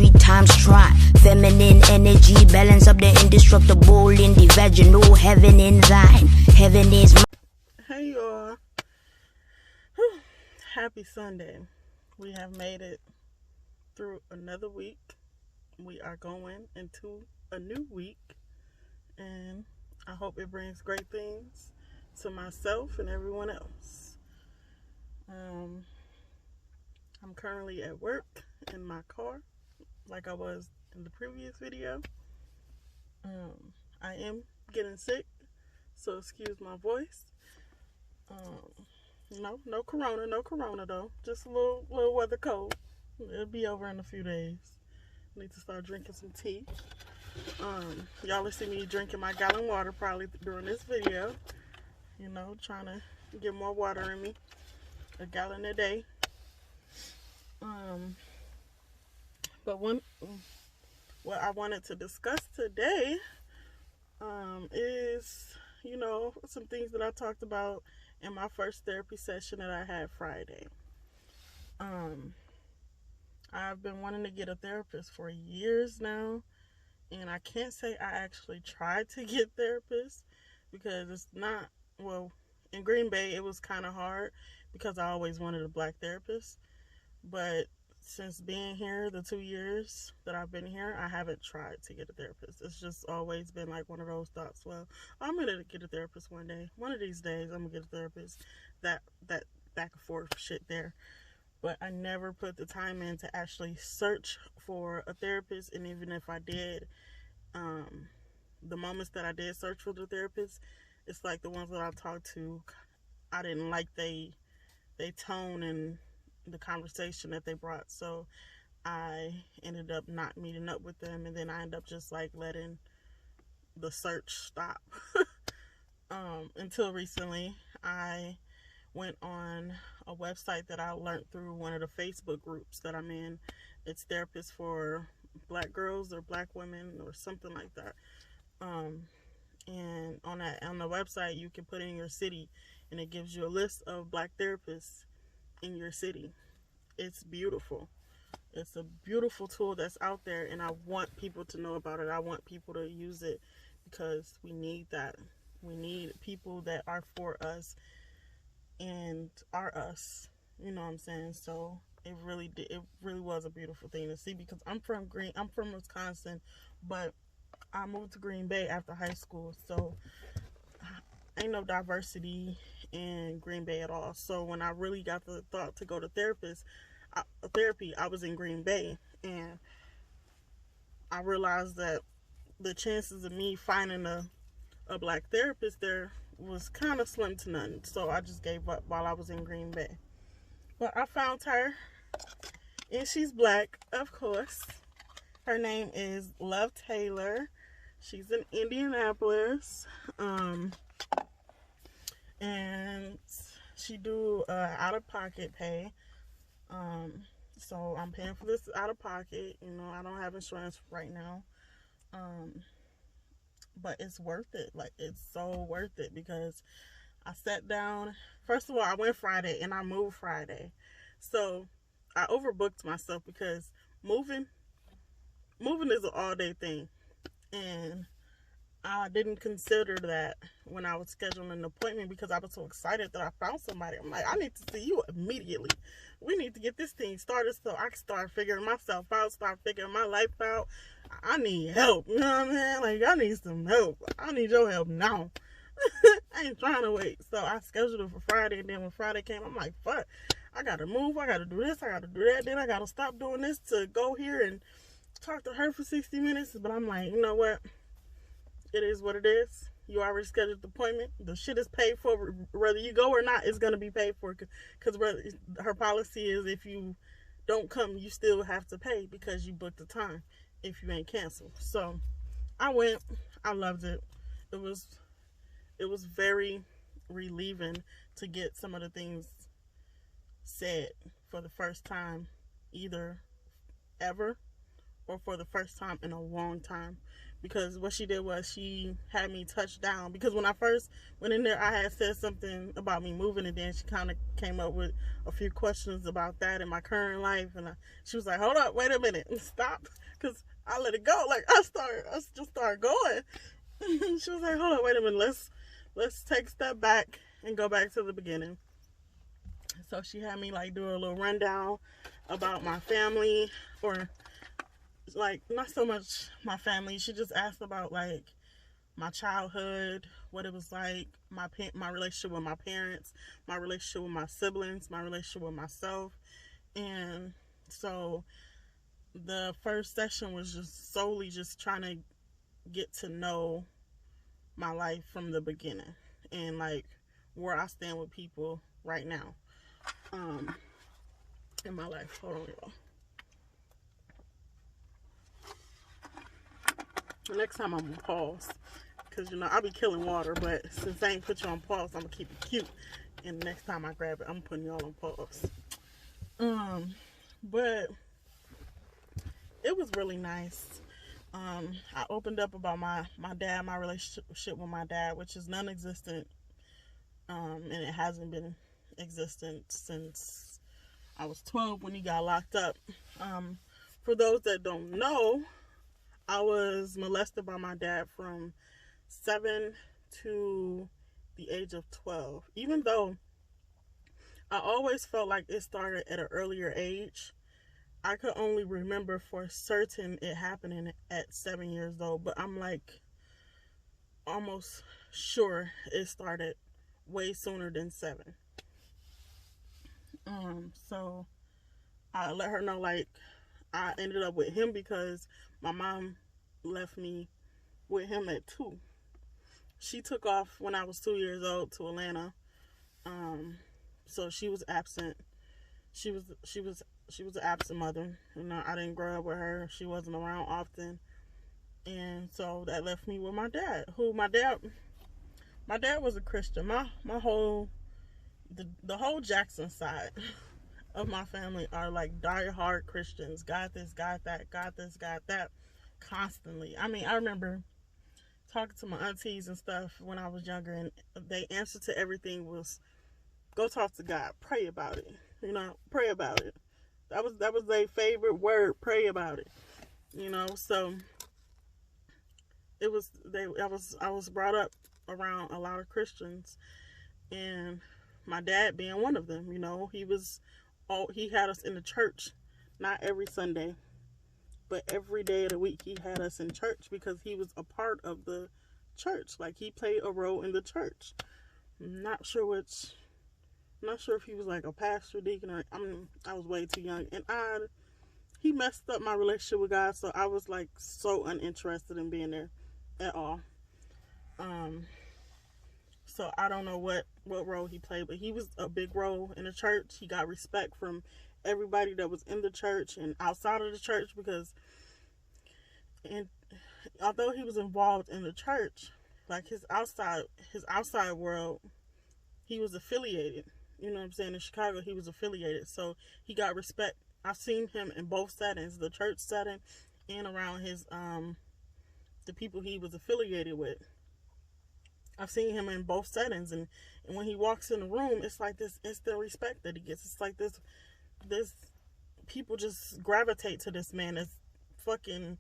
3 times try. Feminine energy, balance up the indestructible in the vaginal. Heaven in thine, heaven is my. Hey y'all. Happy Sunday. We have made it through another week. We are going into a new week, and I hope it brings great things to myself and everyone else. I'm currently at work in my car, like I was in the previous video. I am getting sick, so excuse my voice. No corona though. Just a little weather cold. It'll be over in a few days. Need to start drinking some tea. Y'all will see me drinking my gallon water probably during this video. You know, trying to get more water in me. A gallon a day. But what I wanted to discuss today is, you know, some things that I talked about in my first therapy session that I had Friday. I've been wanting to get a therapist for years now, and I can't say I actually tried to get therapists because it's not, well, in Green Bay it was kind of hard because I always wanted a black therapist, but since being here, the 2 years that I've been here, I haven't tried to get a therapist. It's just always been like one of those thoughts, well, I'm going to get a therapist one day. One of these days, I'm going to get a therapist. That back and forth shit there. But I never put the time in to actually search for a therapist. And even if I did, the moments that I did search for the therapist, it's like the ones that I talked to, I didn't like they tone and the conversation that they brought, so I ended up not meeting up with them, and then I ended up just like letting the search stop. Until recently, I went on a website that I learned through one of the Facebook groups that I'm in. It's therapists for black girls or black women or something like that. And on the website, you can put in your city, and it gives you a list of black therapists in your city. It's beautiful. It's a beautiful tool that's out there, and I want people to know about it. I want people to use it because we need that. We need people that are for us and are us. You know what I'm saying? So it really was a beautiful thing to see, because I'm from Wisconsin, but I moved to Green Bay after high school, so ain't no diversity in Green Bay at all. So when I really got the thought to go to therapy, I was in Green Bay, and I realized that the chances of me finding a black therapist there was kind of slim to none. So I just gave up while I was in Green Bay. But I found her, and she's black, of course. Her name is Love Taylor. She's in Indianapolis. And she do out-of-pocket pay. So I'm paying for this out-of-pocket. You know, I don't have insurance right now. But it's worth it. Like, it's so worth it, because I sat down. First of all, I went Friday and I moved Friday. So I overbooked myself because moving is an all-day thing. And I didn't consider that when I was scheduling an appointment, because I was so excited that I found somebody. I'm like, I need to see you immediately. We need to get this thing started so I can start figuring myself out, start figuring my life out. I need help. You know what I'm saying? Like, I need some help. I need your help now. I ain't trying to wait. So I scheduled it for Friday, and then when Friday came, I'm like, fuck. I gotta move. I gotta do this. I gotta do that. Then I gotta stop doing this to go here and talk to her for 60 minutes. But I'm like, you know what? It is what it is. You already scheduled the appointment. The shit is paid for. Whether you go or not, it's going to be paid for. Because her policy is, if you don't come, you still have to pay because you booked the time if you ain't canceled. So I went. I loved it. It was very relieving to get some of the things said for the first time, either ever or for the first time in a long time. Because what she did was she had me touch down. Because when I first went in there, I had said something about me moving, and then she kind of came up with a few questions about that in my current life. And she was like, "Hold up, wait a minute, stop," because I let it go. Like I just started going. She was like, "Hold up, wait a minute, let's take a step back and go back to the beginning." So she had me like do a little rundown about my family, or like not so much my family. She just asked about like my childhood, what it was like, my relationship with my parents, my relationship with my siblings, my relationship with myself. And so the first session was just solely just trying to get to know my life from the beginning, and like where I stand with people right now in my life. Hold on, y'all. Next time I'm gonna pause, because I'll be killing water, but since I ain't put you on pause, I'm gonna keep it cute, and the next time I grab it, I'm putting y'all on pause. But it was really nice. I opened up about my dad, my relationship with my dad, which is non-existent, and it hasn't been existent since I was 12 when he got locked up. For those that don't know, I was molested by my dad from 7 to the age of 12. Even though I always felt like it started at an earlier age, I could only remember for certain it happening at 7 years old. But I'm like almost sure it started way sooner than 7. So I let her know like I ended up with him because my mom left me with him at 2. She took off when I was 2 years old to Atlanta. So she was absent. She was an absent mother. I didn't grow up with her. She wasn't around often. And so that left me with my dad. My dad was a Christian. My whole the whole Jackson side of my family are like die-hard Christians. God this, God that, God this, God that, constantly. I mean, I remember talking to my aunties and stuff when I was younger, and their answer to everything was, go talk to God, pray about it. Pray about it. That was their favorite word, pray about it. So I was brought up around a lot of Christians, and my dad being one of them. He had us in the church, not every Sunday, but every day of the week he had us in church because he was a part of the church. Like, he played a role in the church. I'm not sure if he was like a pastor, deacon, or I was way too young, and he messed up my relationship with God, so I was like so uninterested in being there at all. So I don't know what role he played, but he was a big role in the church. He got respect from everybody that was in the church and outside of the church, and although he was involved in the church, like his outside world, he was affiliated. You know what I'm saying? In Chicago, he was affiliated, so he got respect. I've seen him in both settings, the church setting and around his the people he was affiliated with. I've seen him in both settings, and when he walks in the room, it's like this instant respect that he gets. It's like this people just gravitate to this man. It's fucking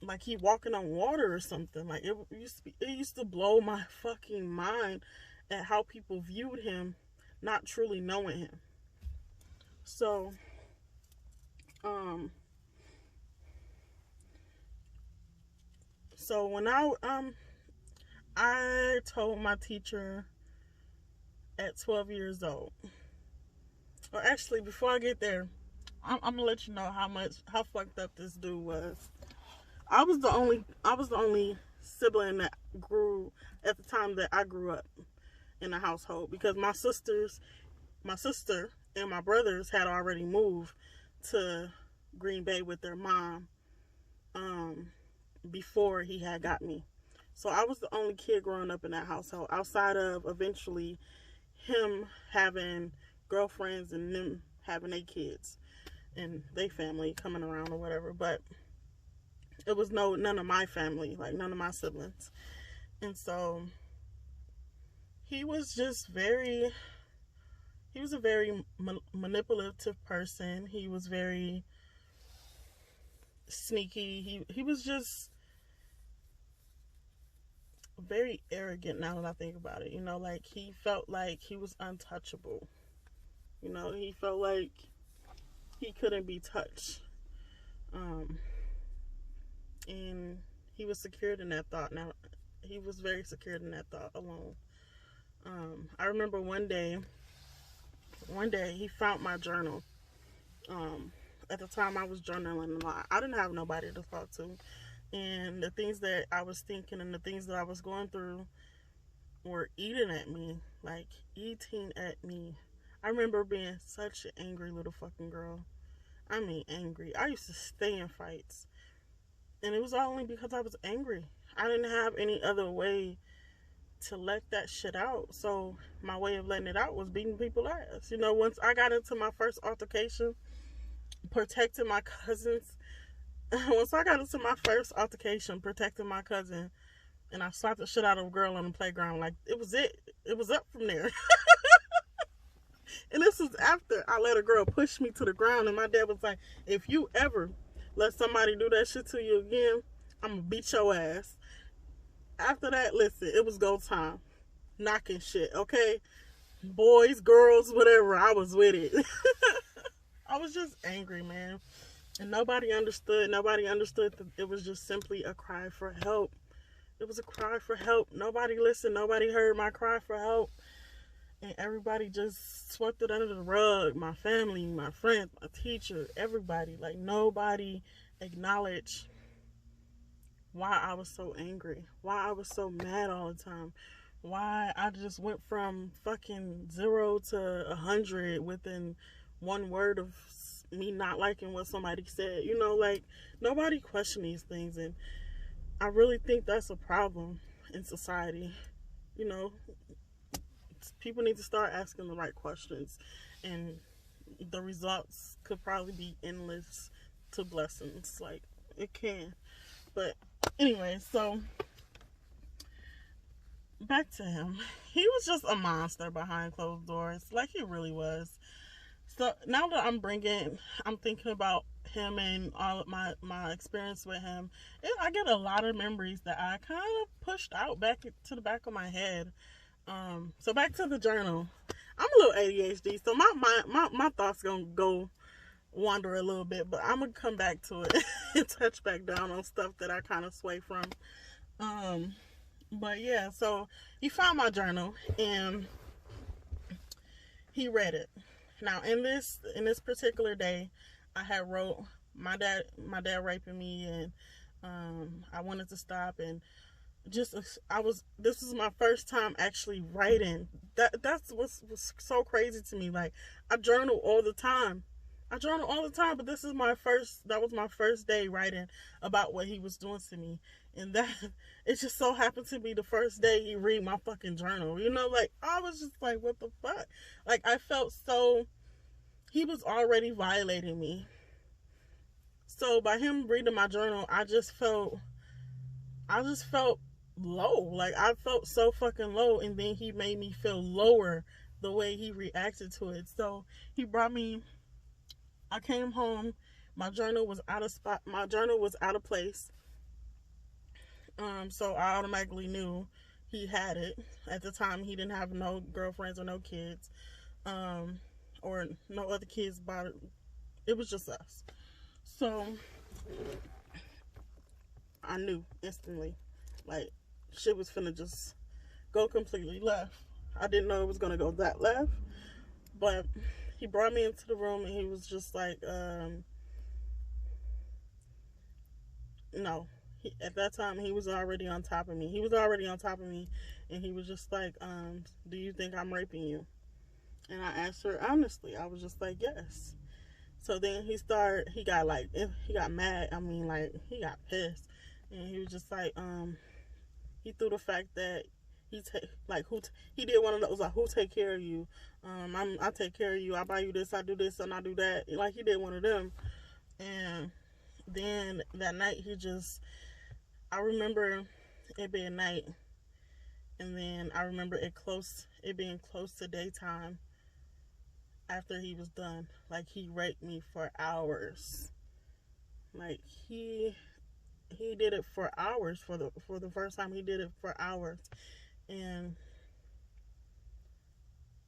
like he walking on water or something. Like, it used to blow my fucking mind at how people viewed him, not truly knowing him. So when I told my teacher at 12 years old, or actually before I get there, I'm gonna let you know how fucked up this dude was. I was the only sibling that grew at the time that I grew up in the household, because my sister and my brothers had already moved to Green Bay with their mom before he had got me. So I was the only kid growing up in that household, outside of eventually him having girlfriends and them having their kids. and they family coming around or whatever, but it was none of my family, like none of my siblings. And so he was a very manipulative person. He was very sneaky. He was just very arrogant now that I think about it. Like he felt like he was untouchable. He felt like he couldn't be touched. And he was secured in that thought. Now, he was very secured in that thought alone. I remember one day he found my journal. At the time I was journaling a lot. I didn't have nobody to talk to. And the things that I was thinking and the things that I was going through were eating at me. Like, eating at me. I remember being such an angry little fucking girl. I mean, angry. I used to stay in fights. And it was only because I was angry. I didn't have any other way to let that shit out. So my way of letting it out was beating people's ass. Once I got into my first altercation, protecting my cousins, and I slapped the shit out of a girl on the playground, like, it was up from there. And this was after I let a girl push me to the ground, and my dad was like, if you ever let somebody do that shit to you again, I'm gonna beat your ass. After that, listen, it was go time. Knocking shit, okay? Boys, girls, whatever, I was with it. I was just angry, man. And nobody understood. Nobody understood that it was just simply a cry for help. It was a cry for help. Nobody listened. Nobody heard my cry for help. And everybody just swept it under the rug. My family, my friends, my teacher, everybody. Like, nobody acknowledged why I was so angry. Why I was so mad all the time. Why I just went from fucking 0 to 100 within one word of me not liking what somebody said. Like, nobody questioned these things. And I really think that's a problem in society. People need to start asking the right questions, and the results could probably be endless to blessings. Like, it can. But anyway, so back to him. He was just a monster behind closed doors. Like, he really was. So now that I'm thinking about him and all of my experience with him, and I get a lot of memories that I kind of pushed out back to the back of my head. So back to the journal. I'm a little ADHD, so my thoughts gonna go wander a little bit, but I'm gonna come back to it and touch back down on stuff that I kind of sway from. But yeah, so he found my journal and he read it. Now, in this particular day, I had wrote my dad raping me, and I wanted to stop, and this was my first time actually writing. That's what's so crazy to me. Like, I journal all the time, but that was my first day writing about what he was doing to me. And that, it just so happened to be the first day he read my fucking journal. Like, I was just like, what the fuck? Like, I felt so, he was already violating me. So by him reading my journal, I just felt low. Like, I felt so fucking low, and then he made me feel lower the way he reacted to it. So he brought me, I came home, my journal was out of place. So I automatically knew he had it. At the time, he didn't have no girlfriends or no kids, or no other kids, but it was just us. So I knew instantly, like, shit was finna just go completely left. I didn't know it was gonna go that left, but he brought me into the room and he was just like, no. At that time, he was already on top of me. And he was just like, do you think I'm raping you? And I asked her honestly. I was just like, yes. So then he got mad. I mean, like, he got pissed. And he was just like, he threw the fact that He did one of those like, who take care of you? I take care of you. I buy you this, I do this, and I do that. Like, he did one of them. And then that night, I remember it being night, and then I remember it being close to daytime. After he was done, like, he raped me for hours. Like, he did it for hours. For the first time, he did it for hours. And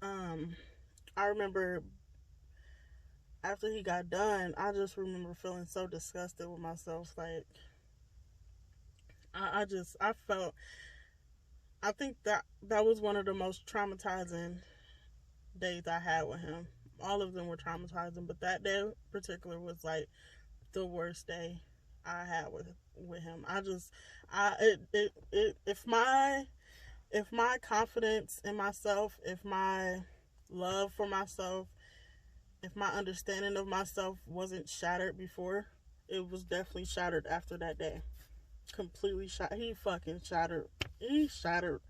I remember after he got done, I just remember feeling so disgusted with myself. Like, I think that was one of the most traumatizing days I had with him. All of them were traumatizing, but that day in particular was like the worst day I had with him. If my confidence in myself, if my love for myself, if my understanding of myself wasn't shattered before, it was definitely shattered after that day. Completely shattered. He shattered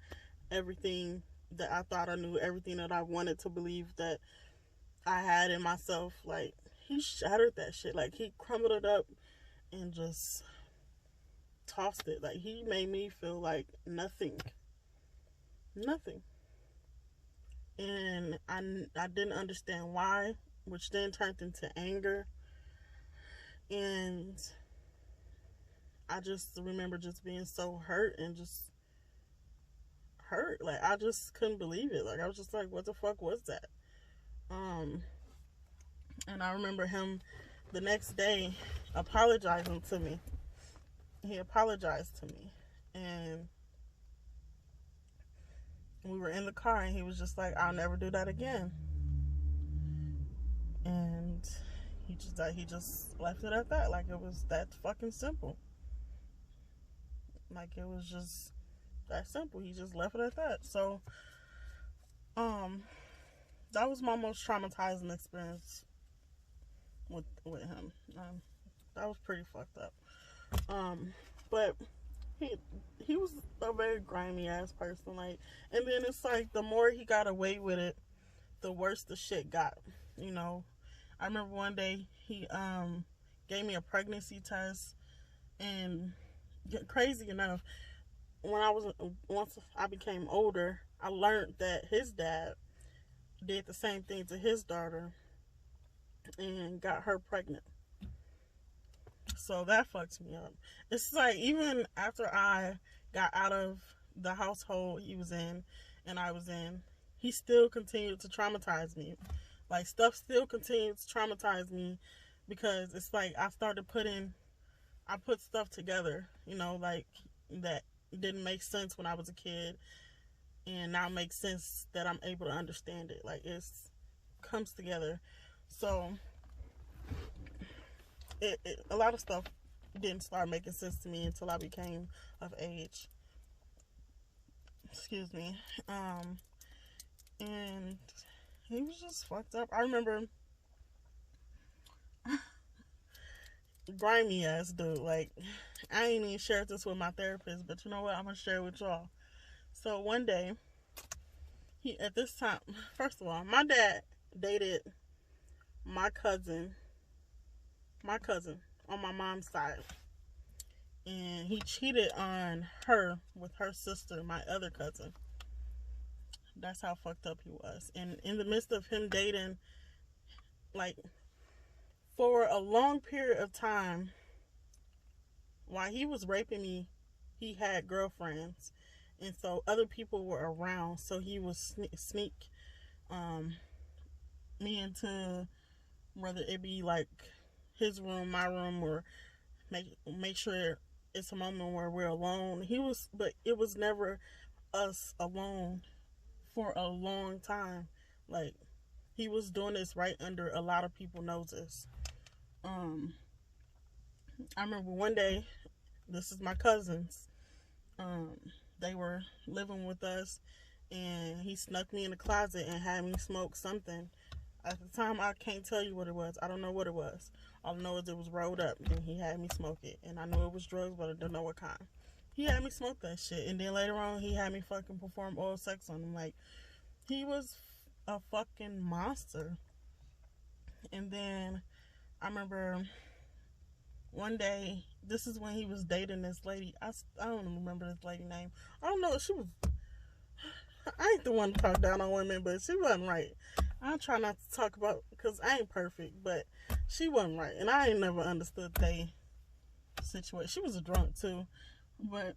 everything that I thought I knew, everything that I wanted to believe that I had in myself. Like, he shattered that shit. Like, he crumbled it up and just tossed it. Like, he made me feel like nothing. And I didn't understand why, which then turned into anger. And I just remember just being so hurt and just hurt. Like, I just couldn't believe it. Like, I was just like, what the fuck was that? And I remember him the next day apologizing to me. He apologized to me. And we were in the car, and he was just like, I'll never do that again. And he just left it at that. Like, it was that fucking simple. Like, it was just that simple. He just left it at that. So, that was my most traumatizing experience with him. That was pretty fucked up. But he was a very grimy ass person. Like, and then it's like, the more he got away with it, the worse the shit got. You know, I remember one day he gave me a pregnancy test, and crazy enough, once I became older, I learned that his dad did the same thing to his daughter and got her pregnant. So that fucks me up. It's like, even after I got out of the household he was in and I was in, he still continued to traumatize me. Like, stuff still continues to traumatize me, because it's like I put stuff together, you know, like, that didn't make sense when I was a kid, and now makes sense that I'm able to understand it. Like, it comes together. So a lot of stuff didn't start making sense to me until I became of age. Excuse me. And he was just fucked up. I remember, grimy ass dude. Like, I ain't even shared this with my therapist, but you know what? I'm gonna share it with y'all. So one day, at this time, first of all, my dad dated my cousin on my mom's side, and he cheated on her with her sister, my other cousin. That's how fucked up he was. And in the midst of him dating, like, for a long period of time, while he was raping me, he had girlfriends, and so other people were around, so he would sneak me into, whether it be like his room, my room, or make sure it's a moment where we're alone. But it was never us alone for a long time. Like, he was doing this right under a lot of people's noses. I remember one day, this is my cousins, they were living with us, and he snuck me in the closet and had me smoke something. At the time, I can't tell you what it was. I don't know what it was. All I know is it was rolled up, and he had me smoke it. And I knew it was drugs, but I didn't know what kind. he had me smoke that shit. And then later on, he had me fucking perform oral sex on him. Like, he was a fucking monster. And then I remember one day, this is when he was dating this lady. I don't remember this lady's name. I don't know. She was, I ain't the one to talk down on women, but she wasn't right. I try not to talk about, because I ain't perfect, but she wasn't right. And I ain't never understood they situation. She was a drunk too. But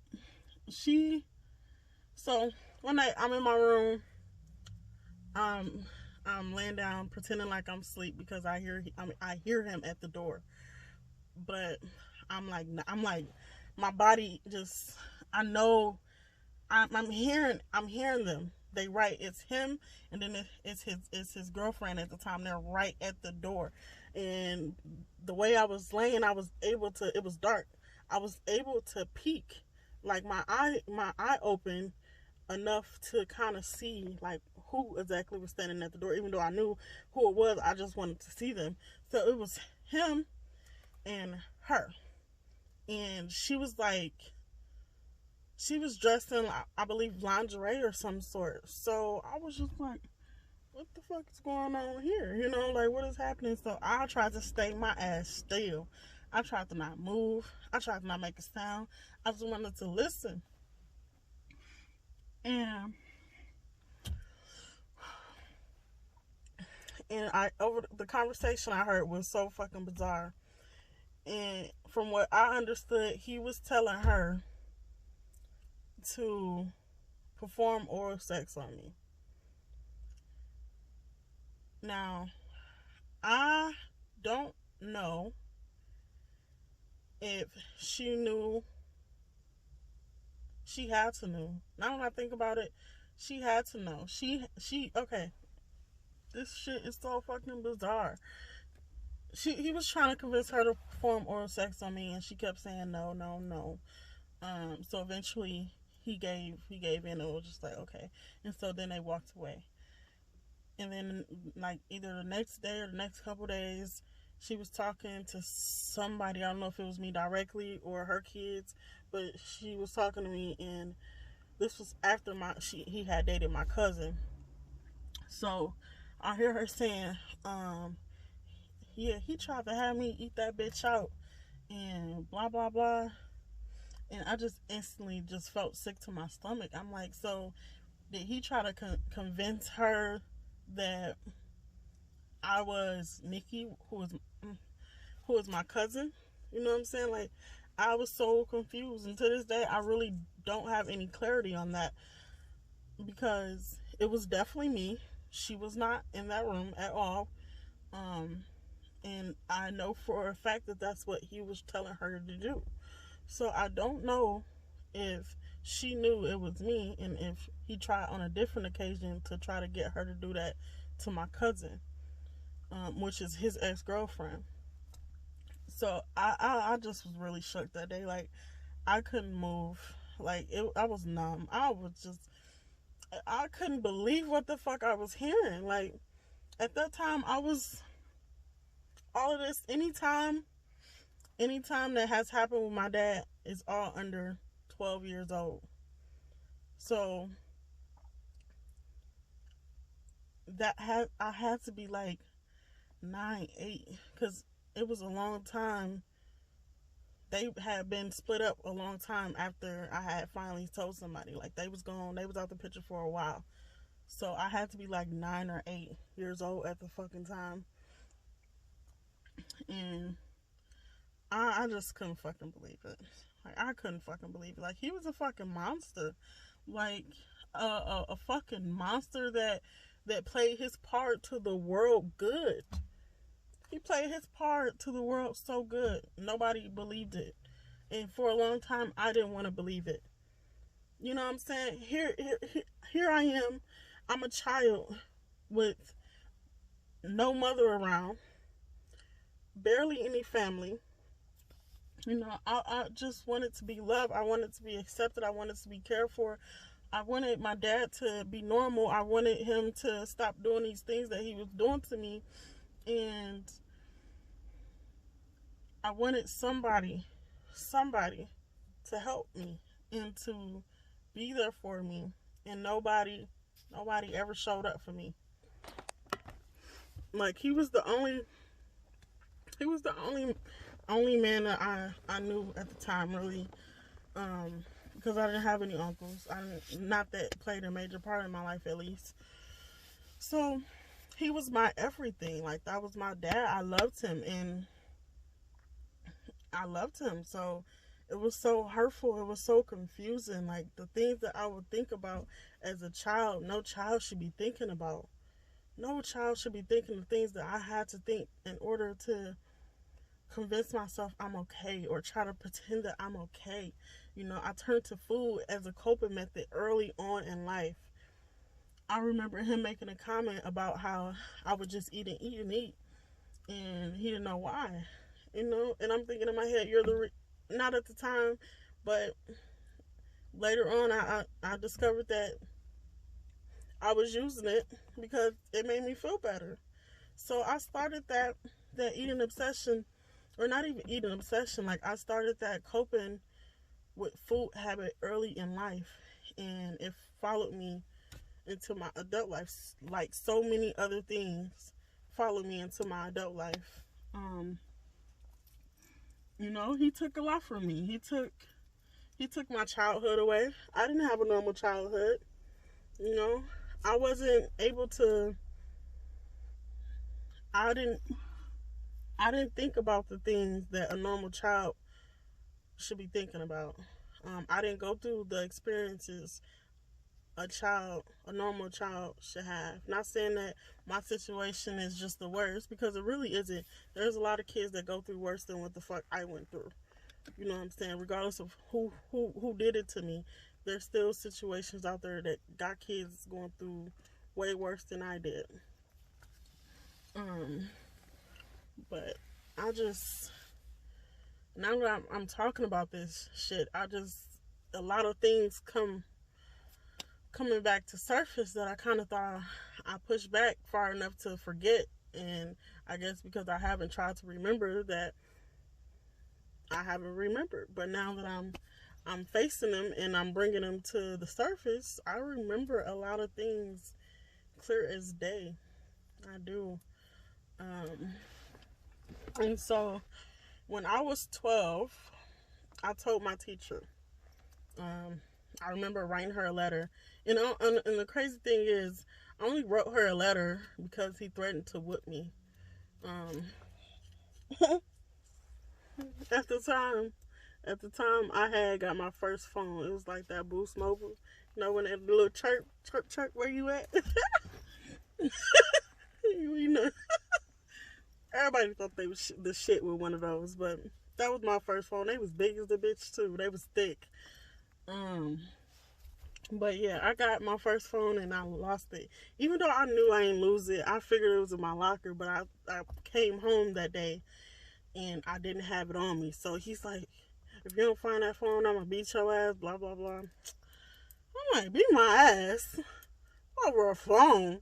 so one night I'm in my room. I'm laying down pretending like I'm asleep because I hear him at the door. But I'm like my body just, I know I'm hearing them. They right, it's him, and then it's his girlfriend at the time. They're right at the door. And the way I was laying, I was able to, it was dark. I was able to peek, like my eye opened enough to kind of see like who exactly was standing at the door. Even though I knew who it was, I just wanted to see them. So it was him and her, and she was dressed in, I believe, lingerie or some sort. So I was just like, what the fuck is going on here? You know, like, what is happening? So I tried to stay my ass still. I tried to not move. I tried to not make a sound. I just wanted to listen. And over the conversation I heard was so fucking bizarre. And from what I understood, he was telling her to perform oral sex on me. Now, I don't know if she knew. She had to know. Now when I think about it, she had to know. Okay. This shit is so fucking bizarre. He was trying to convince her to perform oral sex on me, and she kept saying no, no, no. So eventually he gave in. It was just like, okay. And so then they walked away. And then, like, either the next day or the next couple days, she was talking to somebody. I don't know if it was me directly or her kids, but she was talking to me, and this was after he had dated my cousin. So I hear her saying, yeah, he tried to have me eat that bitch out, and blah, blah, blah. And I just instantly just felt sick to my stomach. I'm like, so did he try to convince her that I was Nikki, who was my cousin? You know what I'm saying? Like, I was so confused, and to this day I really don't have any clarity on that, because it was definitely me. She was not in that room at all, and I know for a fact that that's what he was telling her to do. So I don't know if she knew it was me, and if he tried on a different occasion to try to get her to do that to my cousin, which is his ex-girlfriend. So I just was really shook that day. Like, I couldn't move. Like, I was numb. I couldn't believe what the fuck I was hearing. Like, at that time, all of this, anytime that has happened with my dad is all under 12 years old. So I had to be like 9, 8, because it was a long time. They had been split up a long time after I had finally told somebody. Like, they was gone. They was out the picture for a while. So I had to be like 9 or 8 years old at the fucking time. And I just couldn't fucking believe it. Like, I couldn't fucking believe it. Like, he was a fucking monster. Like, a fucking monster that played his part to the world good. He played his part to the world so good. Nobody believed it. And for a long time, I didn't want to believe it. You know what I'm saying? Here I am. I'm a child with no mother around. Barely any family. You know, I just wanted to be loved. I wanted to be accepted. I wanted to be cared for. I wanted my dad to be normal. I wanted him to stop doing these things that he was doing to me. And I wanted somebody to help me. and to be there for me, and nobody ever showed up for me. Like, he was the only man that I knew at the time, really, because I didn't have any uncles. Not that played a major part in my life, at least. So he was my everything. Like, that was my dad. I loved him, so it was so hurtful. It was so confusing. Like, the things that I would think about as a child, no child should be thinking about. No child should be thinking the things that I had to think in order to convince myself I'm okay, or try to pretend that I'm okay. You know, I turned to food as a coping method early on in life. I remember him making a comment about how I would just eat and eat and eat, and he didn't know why. You know, and I'm thinking in my head, not at the time, but later on, I discovered that I was using it because it made me feel better. So I started that eating obsession, or not even eating obsession, like, I started that coping with food habit early in life, and it followed me into my adult life, like so many other things followed me into my adult life. You know, he took a lot from me. He took my childhood away. I didn't have a normal childhood. You know, I wasn't able to. I didn't think about the things that a normal child should be thinking about. I didn't go through the experiences a normal child should have. Not saying that my situation is just the worst, because it really isn't. There's a lot of kids that go through worse than what the fuck I went through. You know what I'm saying? Regardless of who did it to me, there's still situations out there that got kids going through way worse than I did. But I just, now that I'm talking about this shit, a lot of things coming back to surface that I kind of thought I pushed back far enough to forget. And I guess because I haven't tried to remember, that I haven't remembered. But now that I'm facing them and I'm bringing them to the surface, I remember a lot of things clear as day. I do. And so when I was 12, I told my teacher. I remember writing her a letter. And the crazy thing is, I only wrote her a letter because he threatened to whip me. At the time, I had got my first phone. It was like that Boost Mobile. You know, when that little chirp, where you at? You know, everybody thought they was the shit with one of those, but that was my first phone. They was big as the bitch too. They was thick. But yeah, I got my first phone and I lost it. Even though I knew I didn't lose it, I figured it was in my locker. But I came home that day and I didn't have it on me. So he's like, if you don't find that phone, I'm gonna beat your ass, blah blah blah. I'm like, beat my ass over a phone?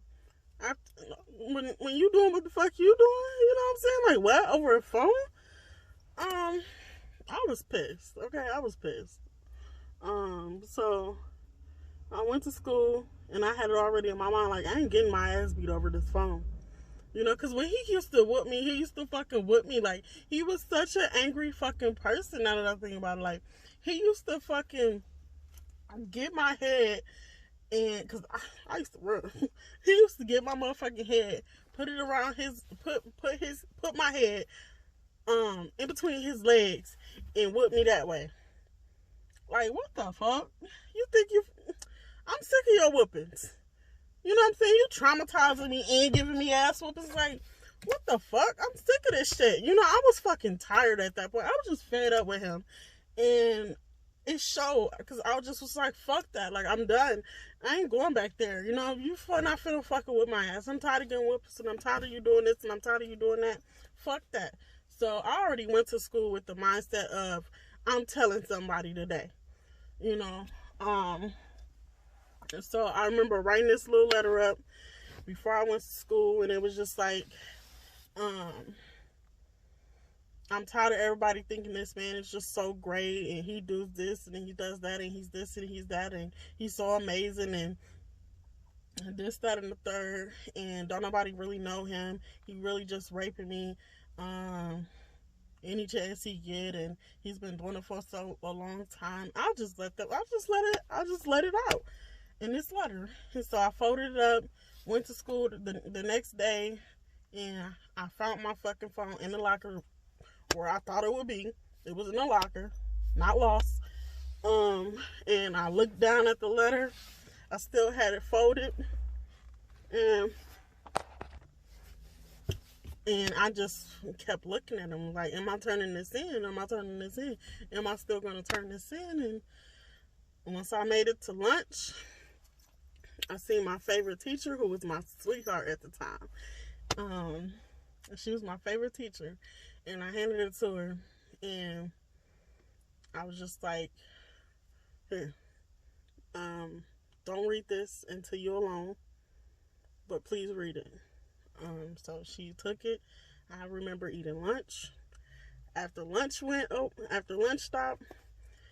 When you doing what the fuck you doing? You know what I'm saying? Like, what? Over a phone? I was pissed. Okay, I was pissed. So I went to school and I had it already in my mind, like, I ain't getting my ass beat over this phone. You know, because when he used to whoop me, he used to fucking whoop me. Like, he was such an angry fucking person, now that I think about it. Like, he used to fucking get my head, and, because I used to run. He used to get my motherfucking head, put it around put my head, in between his legs, and whoop me that way. Like, what the fuck? You think I'm sick of your whoopings. You know what I'm saying? You traumatizing me and giving me ass whoopings. Like, what the fuck? I'm sick of this shit. You know, I was fucking tired at that point. I was just fed up with him. And it showed, because I just was like, fuck that. Like, I'm done. I ain't going back there. You know, you not finna fucking with my ass. I'm tired of getting whoopings, and I'm tired of you doing this, and I'm tired of you doing that. Fuck that. So I already went to school with the mindset of, I'm telling somebody today. You know, so I remember writing this little letter up before I went to school, and it was just like, I'm tired of everybody thinking this man is just so great and he does this and he does that and he's this and he's that and he's so amazing and this, that, and the third, and don't nobody really know him. He really just raping me any chance he get, and he's been doing it for so a long time. I'll just let it out in this letter. And so I folded it up, went to school the next day, and I found my fucking phone in the locker where I thought it would be. It was in the locker, not lost. And I looked down at the letter. I still had it folded, and I just kept looking at him like, am I turning this in? Am I turning this in? Am I still going to turn this in? And once I made it to lunch, I seen my favorite teacher, who was my sweetheart at the time. She was my favorite teacher, and I handed it to her, and I was just like, here, don't read this until you're alone, but please read it. So she took it. I remember eating lunch. After lunch stopped,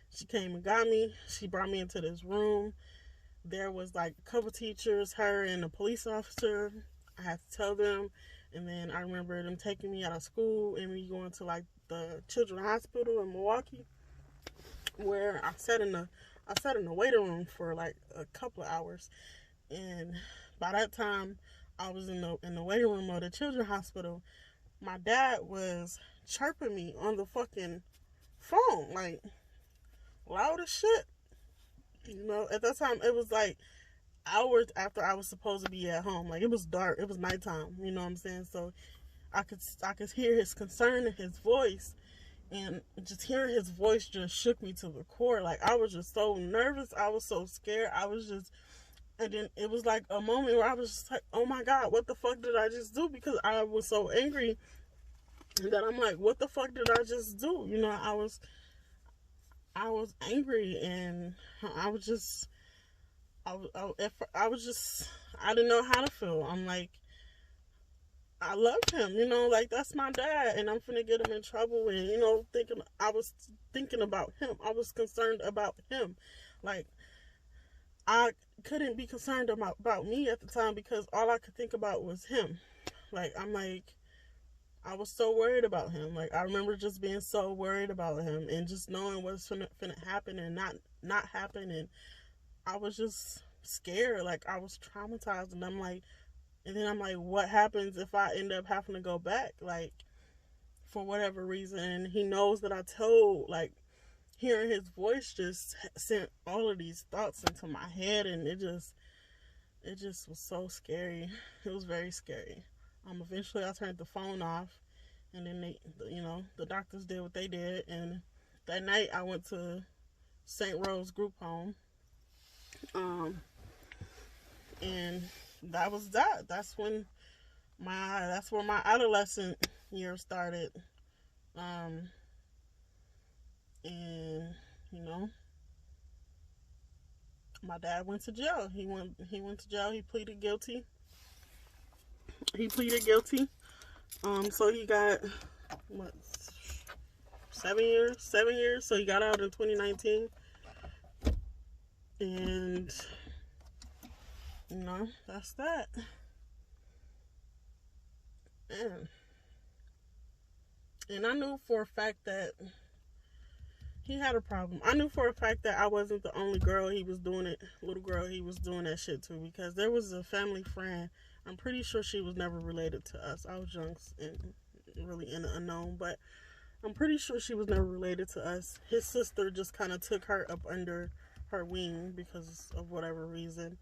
she came and got me. She brought me into this room. There was like a couple teachers, her and a police officer. I had to tell them. And then I remember them taking me out of school and me going to like the children's hospital in Milwaukee, where I sat in the waiting room for like a couple of hours. And by that time, I was in the waiting room of the children's hospital. My dad was chirping me on the fucking phone, like loud as shit. You know, at that time it was like hours after I was supposed to be at home. Like, it was dark, it was nighttime. You know what I'm saying? So I could hear his concern in his voice, and just hearing his voice just shook me to the core. Like, I was just so nervous. I was so scared. And then it was like a moment where I was just like, oh my God, what the fuck did I just do? Because I was so angry that I'm like, what the fuck did I just do? You know, I was angry, and I didn't know how to feel. I'm like, I love him, you know, like, that's my dad, and I'm finna get him in trouble. And, you know, I was thinking about him. I was concerned about him. Like, I couldn't be concerned about me at the time, because all I could think about was him. Like, I was so worried about him. Like, I remember just being so worried about him, and just knowing what's finna happen and not happen. And I was just scared. Like, I was traumatized. And then I'm like, what happens if I end up having to go back? Like, for whatever reason. And he knows that I told, like, hearing his voice just sent all of these thoughts into my head, and it just was so scary. It was very scary. Eventually I turned the phone off, and then the doctors did what they did, and that night I went to St. Rose group home, and that was that. That's where my adolescent years started. And my dad went to jail. He went to jail. He pleaded guilty. So he got 7 years. So he got out in 2019. And that's that. And I knew for a fact that he had a problem. I knew for a fact that I wasn't the only little girl he was doing that shit to, because there was a family friend. I'm pretty sure she was never related to us. I was young and really in the unknown, but I'm pretty sure she was never related to us. His sister just kind of took her up under her wing because of whatever reason,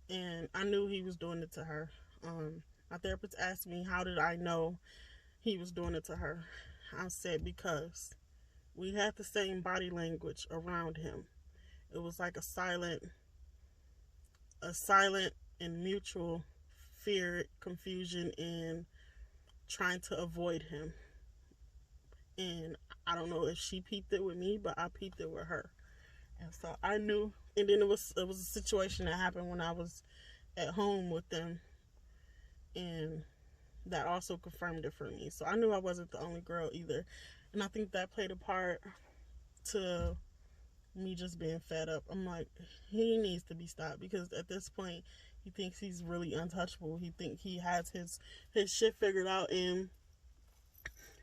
and I knew he was doing it to her. My therapist asked me, how did I know he was doing it to her? I said, because we had the same body language around him. It was like a silent and mutual fear, confusion, and trying to avoid him. And I don't know if she peeped it with me, but I peeped it with her. And so I knew. And then it was a situation that happened when I was at home with them, and that also confirmed it for me. So I knew I wasn't the only girl either. And I think that played a part to me just being fed up. I'm like, he needs to be stopped, because at this point he thinks he's really untouchable. He think he has his shit figured out, and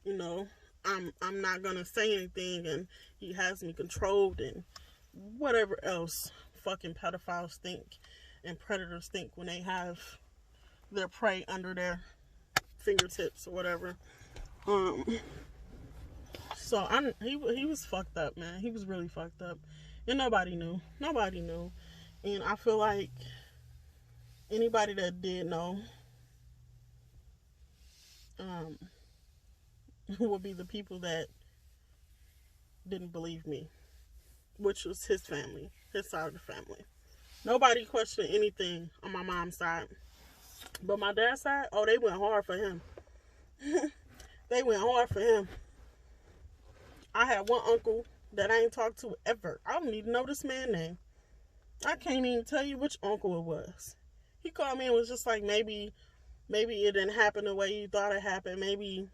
you know, I'm not gonna say anything, and he has me controlled, and whatever else fucking pedophiles think and predators think when they have their prey under their fingertips or whatever. So he was fucked up, man. He was really fucked up, and nobody knew. And I feel like anybody that did know will be the people that didn't believe me, which was his family, his side of the family. Nobody questioned anything on my mom's side, but my dad's side, oh, they went hard for him. They went hard for him. I had one uncle that I ain't talked to ever. I don't even know this man's name. I can't even tell you which uncle it was. He called me and was just like, maybe it didn't happen the way you thought it happened. Maybe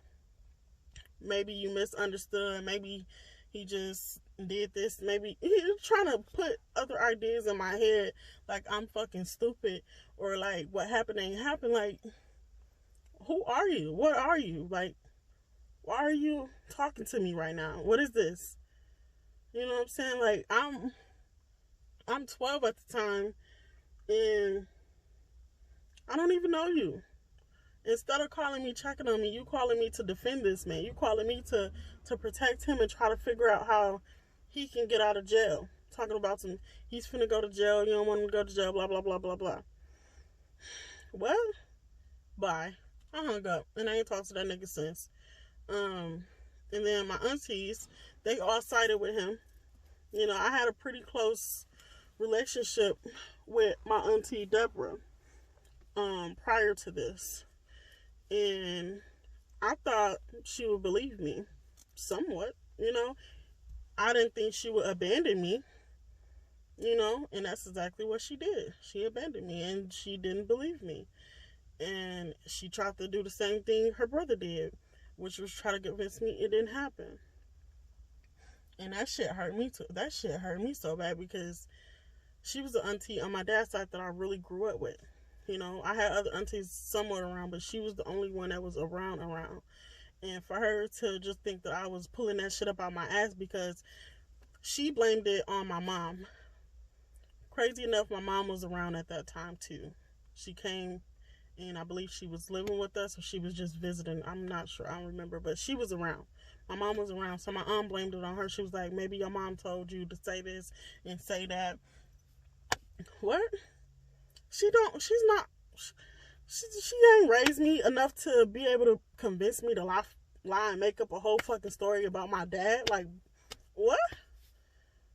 you misunderstood. Maybe he just did this. Maybe he's trying to put other ideas in my head, like I'm fucking stupid, or like what happened ain't happened. Like, who are you? What are you? Like, why are you talking to me right now? What is this? You know what I'm saying? Like, I'm 12 at the time, and I don't even know you. Instead of calling me, checking on me, you calling me to defend this man. You calling me to protect him and try to figure out how he can get out of jail. Talking about he's finna go to jail, you don't want him to go to jail, blah, blah, blah, blah, blah. Well, bye. I hung up, and I ain't talked to that nigga since. And then my aunties, they all sided with him. You know, I had a pretty close relationship with my auntie Deborah prior to this, and I thought she would believe me somewhat. You know, I didn't think she would abandon me, you know, and that's exactly what she did. She abandoned me, and she didn't believe me, and she tried to do the same thing her brother did, which was try to convince me it didn't happen. And that shit hurt me too. That shit hurt me so bad, because she was the auntie on my dad's side that I really grew up with. You know, I had other aunties somewhat around, but she was the only one that was around. And for her to just think that I was pulling that shit up out my ass, because she blamed it on my mom. Crazy enough, my mom was around at that time too. She came, and I believe she was living with us, or she was just visiting. I'm not sure. I don't remember, but she was around. My mom was around, so my aunt blamed it on her. She was like, maybe your mom told you to say this and say that. What? She ain't raised me enough to be able to convince me to lie and make up a whole fucking story about my dad. Like, what?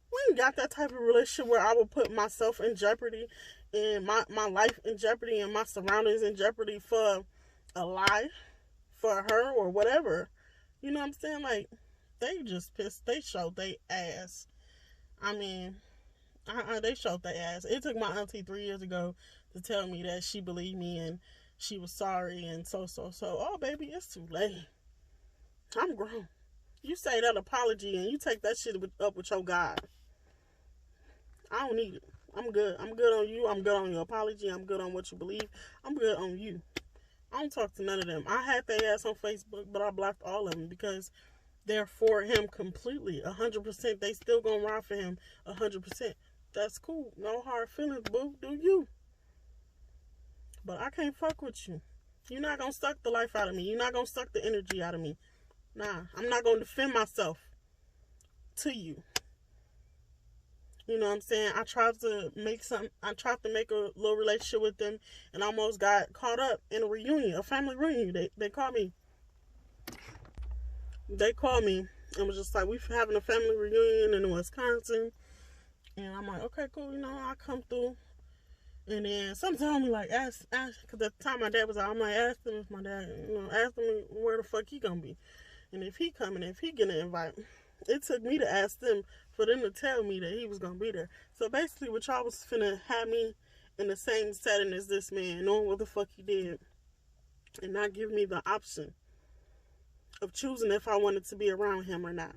We ain't got that type of relationship where I would put myself in jeopardy and my life in jeopardy and my surroundings in jeopardy for a lie for her or whatever. You know what I'm saying? Like, they just pissed. They showed they ass. I mean, they showed their ass. It took my auntie 3 years ago to tell me that she believed me and she was sorry and so. Oh, baby, it's too late. I'm grown. You say that apology and you take that shit up with your God. I don't need it. I'm good. I'm good on you. I'm good on your apology. I'm good on what you believe. I'm good on you. I don't talk to none of them. I had their ass on Facebook, but I blocked all of them because they're for him completely. 100%. They still gonna ride for him 100%. That's cool. No hard feelings, boo. Do you? But I can't fuck with you. You're not gonna suck the life out of me. You're not gonna suck the energy out of me. Nah, I'm not gonna defend myself to you. You know what I'm saying? I tried to make a little relationship with them and almost got caught up in a reunion, a family reunion. They called me. They called me and was just like, we're having a family reunion in Wisconsin. And I'm like, okay, cool, you know, I'll come through. And then some told me, like, ask, because at the time my dad was out, I'm like, ask him if my dad, ask him where the fuck he gonna be. And if he coming, if he getting an invite. It took me to ask them, for them to tell me that he was gonna be there. So basically, what y'all was finna have me in the same setting as this man, knowing what the fuck he did, and not give me the option. of choosing if I wanted to be around him or not.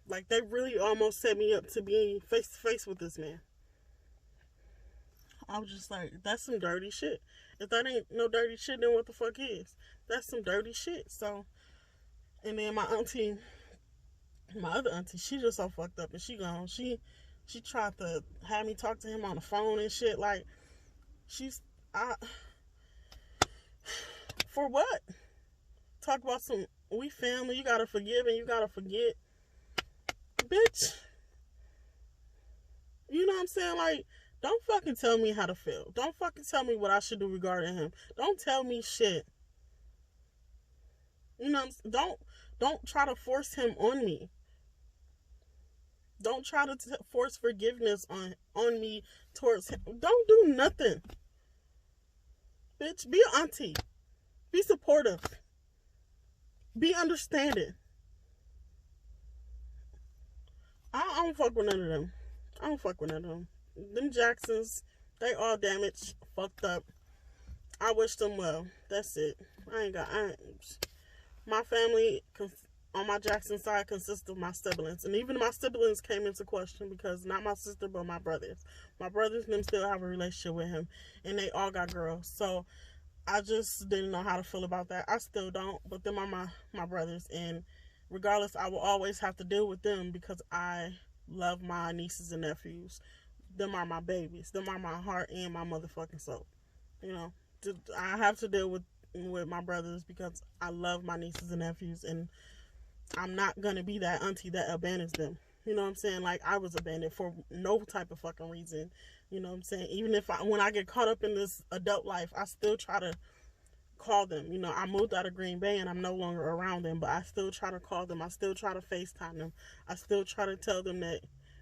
Like, they really almost set me up to be face to face with this man. I was just like, that's some dirty shit. If that ain't no dirty shit, then what the fuck is? That's some dirty shit. So, and then my other auntie, she just so fucked up and she gone. She tried to have me talk to him on the phone and shit. Like, for what? Talk about some, we family, you gotta forgive and you gotta forget. Bitch. You know what I'm saying? Like, don't fucking tell me how to feel. Don't fucking tell me what I should do regarding him. Don't tell me shit. You know what I'm saying? Don't try to force him on me. Don't try to force forgiveness on me towards him. Don't do nothing. Bitch, be an auntie. Be supportive. Be understanding. I don't fuck with none of them. I don't fuck with none of them. Them Jacksons, they all damaged, fucked up. I wish them well. That's it. My family on my Jackson side consists of my siblings. And even my siblings came into question because not my sister, but my brothers. My brothers and them still have a relationship with him. And they all got girls. So I just didn't know how to feel about that. I still don't. But them are my brothers. And regardless, I will always have to deal with them because I love my nieces and nephews. Them are my babies. Them are my heart and my motherfucking soul. You know, I have to deal with my brothers because I love my nieces and nephews, and I'm not gonna be that auntie that abandons them. You know what I'm saying? Like, I was abandoned for no type of fucking reason. You know what I'm saying? Even when I get caught up in this adult life, I still try to call them. You know, I moved out of Green Bay and I'm no longer around them, but I still try to call them. I still try to FaceTime them. I still try to tell them that,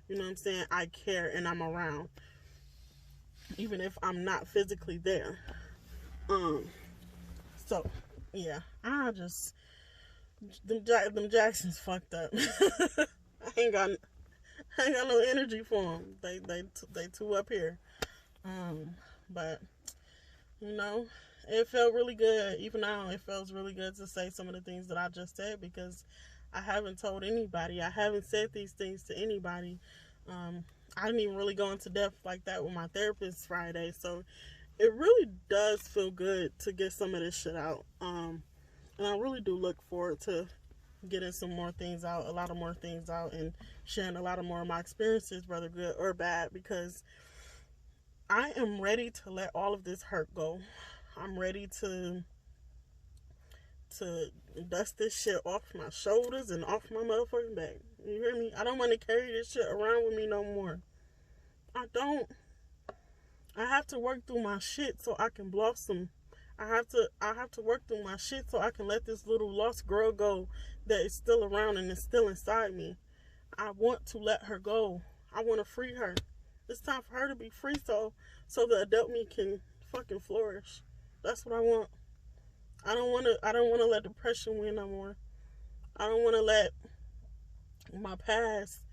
you know what I'm saying, I care and I'm around, even if I'm not physically there. So yeah, them Jacksons fucked up. I ain't got no energy for them. They too up here. But you know, it felt really good. Even now, it feels really good to say some of the things that I just said because I haven't told anybody. I haven't said these things to anybody. I didn't even really go into depth like that with my therapist Friday. So it really does feel good to get some of this shit out. And I really do look forward to getting some more things out, a lot of more things out, and sharing a lot of more of my experiences, whether good or bad, because I am ready to let all of this hurt go. I'm ready to dust this shit off my shoulders and off my motherfucking back. You hear me? I don't want to carry this shit around with me no more. I don't. I have to work through my shit so I can blossom. I have to work through my shit so I can let this little lost girl go that is still around and is still inside me. I want to let her go. I want to free her. It's time for her to be free so the adult me can fucking flourish. That's what I want. I don't want to let depression win no more. I don't want to let my past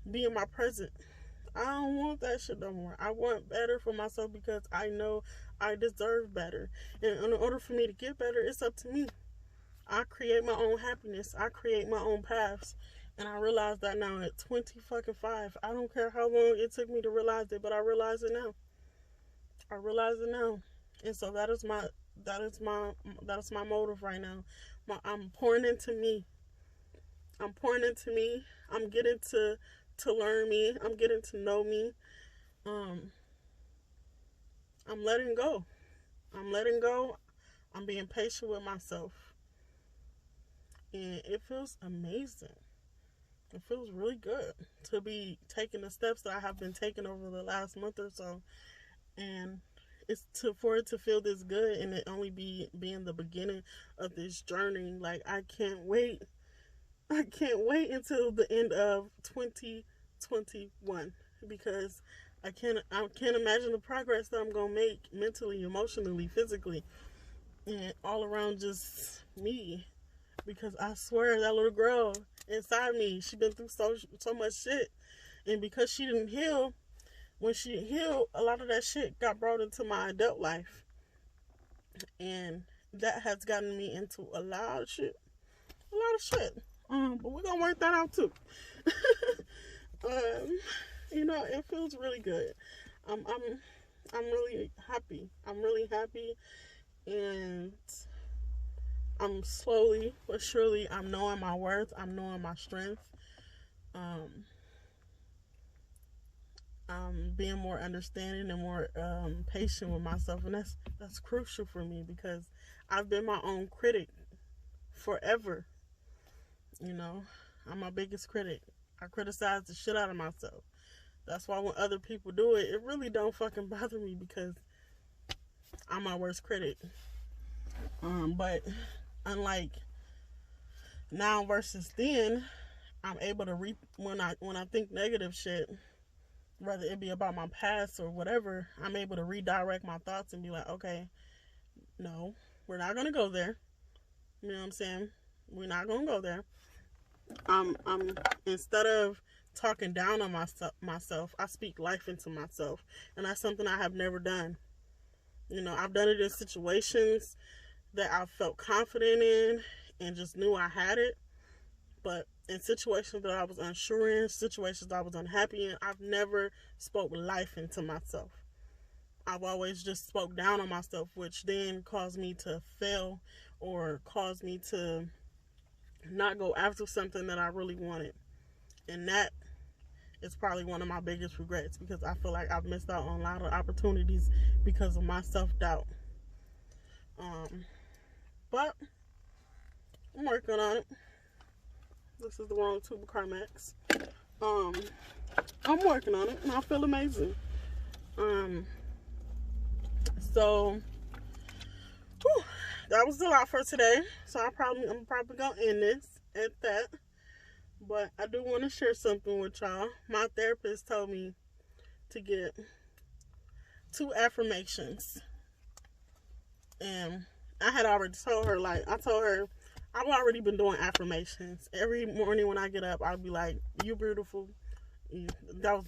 be in my present. I don't want that shit no more. I want better for myself because I know I deserve better. And in order for me to get better, it's up to me. I create my own happiness. I create my own paths. And I realize that now at 25. I don't care how long it took me to realize it, but I realize it now. I realize it now. And so that is my motive right now. I'm pouring into me. I'm pouring into me. I'm getting to learn me. I'm getting to know me. I'm letting go. I'm letting go. I'm being patient with myself. And it feels amazing. It feels really good to be taking the steps that I have been taking over the last month or so. And it's for it to feel this good and it only being the beginning of this journey. Like, I can't wait. I can't wait until the end of 2021 because I can't imagine the progress that I'm gonna make mentally, emotionally, physically, and all around just me. Because I swear that little girl inside me, she been through so much shit, and because she didn't heal, when she healed, a lot of that shit got brought into my adult life, and that has gotten me into a lot of shit. But we're gonna work that out too. It feels really good. I'm really happy. I'm really happy, and I'm slowly but surely, I'm knowing my worth. I'm knowing my strength. I'm being more understanding and more patient with myself, and that's crucial for me because I've been my own critic forever. I'm my biggest critic. I criticize the shit out of myself. That's why when other people do it, it really don't fucking bother me because I'm my worst critic. But unlike now versus then, I'm able to when I think negative shit, whether it be about my past or whatever, I'm able to redirect my thoughts and be like, okay, no, we're not gonna go there. You know what I'm saying? We're not gonna go there. I'm instead of talking down on myself, I speak life into myself, and that's something I have never done. I've done it in situations that I felt confident in and just knew I had it, but in situations that I was unsure in, situations that I was unhappy in, I've never spoke life into myself. I've always just spoke down on myself, which then caused me to fail or caused me to not go after something that I really wanted. And that is probably one of my biggest regrets because I feel like I've missed out on a lot of opportunities because of my self-doubt. But I'm working on it. This is the wrong tube of Carmex. I'm working on it and I feel amazing. So that was a lot for today. So I'm probably gonna end this at that. But I do want to share something with y'all. My therapist told me to get 2 affirmations. And I had already told her, I've already been doing affirmations. Every morning when I get up, I'll be like, you beautiful. That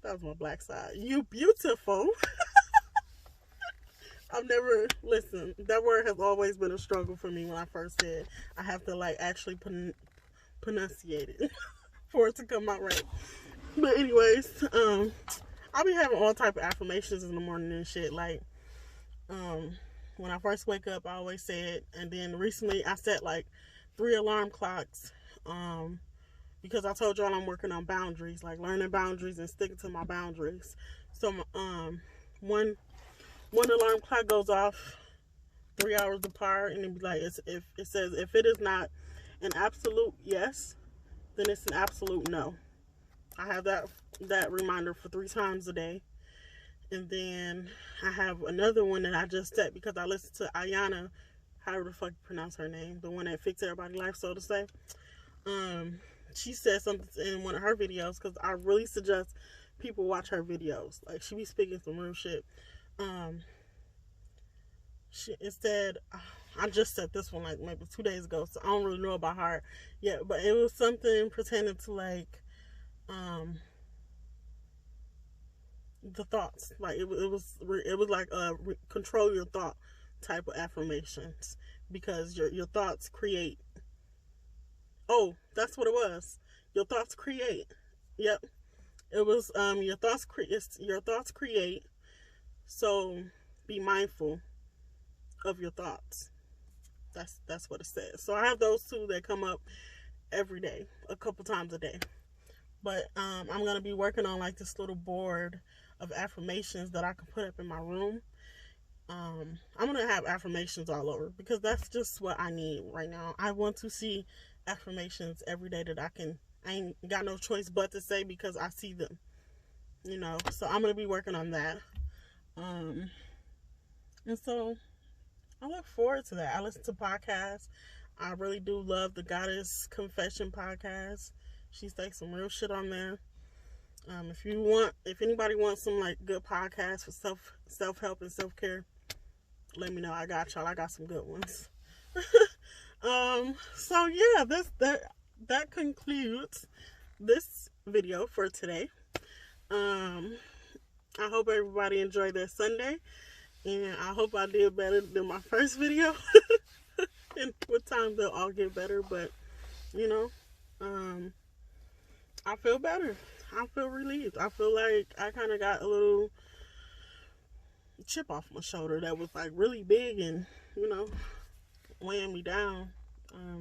was my black side. You beautiful. Listen, that word has always been a struggle for me when I first said I have to actually pronunciate it for it to come out right. But anyways, I'll be having all type of affirmations in the morning and shit. When I first wake up, I always say it, and then recently I set 3 alarm clocks, because I told y'all I'm working on boundaries, learning boundaries and sticking to my boundaries. So one alarm clock goes off 3 hours apart, and it be if it says if it is not an absolute yes, then it's an absolute no. I have that reminder for 3 times a day. And then I have another one that I just set because I listened to Ayana, however the fuck you pronounce her name, the one that fixed everybody's life, so to say. She said something in one of her videos, because I really suggest people watch her videos. She be speaking some real shit. It said, I just said this one maybe 2 days ago, so I don't really know about her yet, but it was something pertaining to the thoughts. It was like control your thought type of affirmations, because your thoughts create. Oh, that's what it was. Your thoughts create. Yep. It was your thoughts create. So be mindful of your thoughts. That's what it says. So I have those 2 that come up every day, a couple times a day. But I'm going to be working on this little board of affirmations that I can put up in my room. I'm going to have affirmations all over because that's just what I need right now. I want to see affirmations every day that I ain't got no choice but to say because I see them. So I'm going to be working on that. And so I look forward to that. I listen to podcasts. I really do love the Goddess Confession podcast. She says some real shit on there. If anybody wants some good podcasts for self-help and self-care, let me know. I got y'all. I got some good ones. So yeah, that concludes this video for today. I hope everybody enjoyed their Sunday, And I hope I did better than my first video. And with time they'll all get better, but you know, I feel better. I feel relieved. I feel like I kind of got a little chip off my shoulder that was like really big and, you know, weighing me down.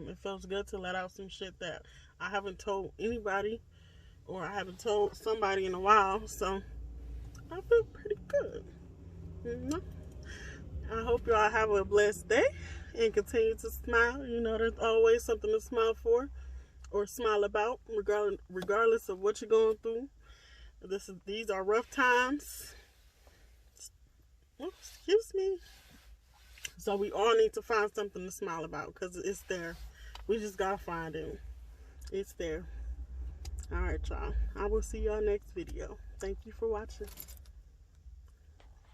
It feels good to let out some shit that I haven't told anybody, or I haven't told somebody in a while. So I feel pretty good. You know? I hope y'all have a blessed day and continue to smile. You know, there's always something to smile for or smile about, regardless of what you're going through. These are rough times. Oh, excuse me. So we all need to find something to smile about, because it's there. We just gotta find it. It's there. All right, y'all. I will see y'all next video. Thank you for watching.